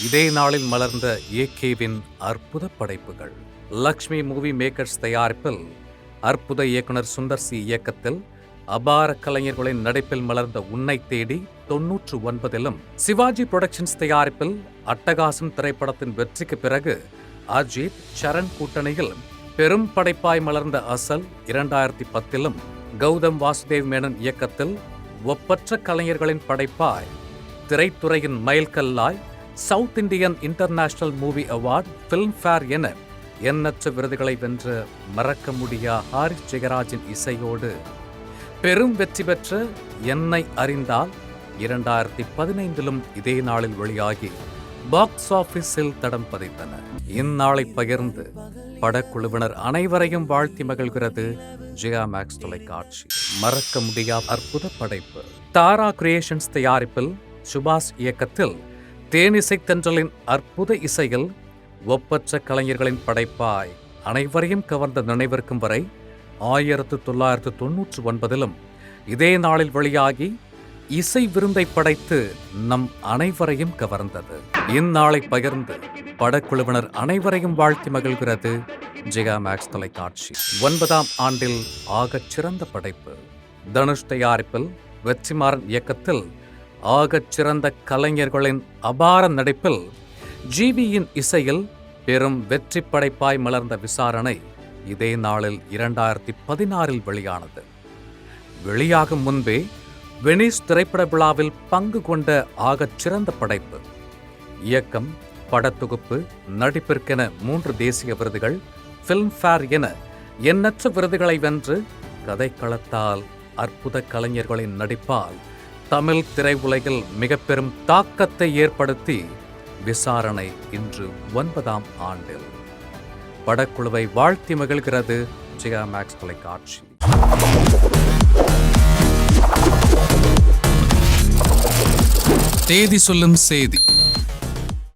இதே நாளில் மலர்ந்த ஏகேவின் அற்புத படைப்புகள். லக்ஷ்மி மூவி மேக்கர்ஸ் தயாரிப்பில் அற்புத இயக்குனர் சுந்தர் சி இயக்கத்தில் அபார கலைஞர்களின் நடிப்பில் மலர்ந்த உன்னை தேடி 99 சிவாஜி புரொடக்ஷன்ஸ் தயாரிப்பில் அட்டகாசம் திரைப்படத்தின் வெற்றிக்கு பிறகு அஜித் சரண் கூட்டணியில் பெரும் படைப்பாய் மலர்ந்த அசல் 2010 கௌதம் வாசுதேவ் மேனன் இயக்கத்தில் ஒப்பற்ற கலைஞர்களின் படைப்பாய் திரைத்துறையின் மைல்கல்லாய் South Indian International Movie Award Filmfare என எண்ணற்ற விருதுகளை வென்ற மறக்க முடியா ஹாரிஸ் ஜெயராஜின் இசையோடு பெரும் வெற்றி பெற்ற என்னை அறிந்தால் 2015 இதே நாளில் வெளியாகி பாக்ஸ் ஆபீஸில் தடம் பதித்தன. இந்நாளை பகிர்ந்து படக்குழுவினர் அனைவரையும் வாழ்த்தி மகிழ்கிறது ஜெயா மேக்ஸ் தொலைக்காட்சி. மறக்க முடியா அற்புத படைப்பு. தாரா கிரியேஷன்ஸ் தயாரிப்பில் சுபாஷ் இயக்கத்தில் தேனிசை தென்றலின் அற்புத இசையில் ஒப்பற்ற கலைஞர்களின் படைப்பாய் அனைவரையும் கவர்ந்த நினைவிற்கும் வரை 1999 இதே நாளில் வெளியாகி இசை விருந்தை படைத்து நம் அனைவரையும் கவர்ந்தது. இந்நாளை பகிர்ந்து படக்குழுவினர் அனைவரையும் வாழ்த்தி மகிழ்கிறது ஜெயா மேக்ஸ் தொலைக்காட்சி. 9ஆம் ஆண்டில் ஆகச் சிறந்த படைப்பு. தனுஷ் தயாரிப்பில் வெற்றிமாறன் இயக்கத்தில் ஆகச் சிறந்த கலைஞர்களின் அபார நடிப்பில் ஜிவியின் இசையில் பெரும் வெற்றி படைப்பாய் மலர்ந்த விசாரணை இதே நாளில் 2016 வெளியானது. வெளியாகும் முன்பே வெனிஸ் திரைப்பட விழாவில் பங்கு கொண்ட ஆகச் சிறந்த படைப்பு. இயக்கம், படத்தொகுப்பு, நடிப்பிற்கென 3 தேசிய விருதுகள், ஃபிலிம்ஃபேர் என எண்ணற்ற விருதுகளை வென்று கதைக்களத்தால் அற்புத கலைஞர்களின் நடிப்பால் தமிழ் திரையுலகில் மிக பெரும் தாக்கத்தை ஏற்படுத்தி விசாரணை இன்று 9ஆம் ஆண்டில் படக்குழுவை வாழ்த்தி மகிழ்கிறது ஜெயா மேக்ஸ் தொலைக்காட்சி. தேதி சொல்லும் செய்தி.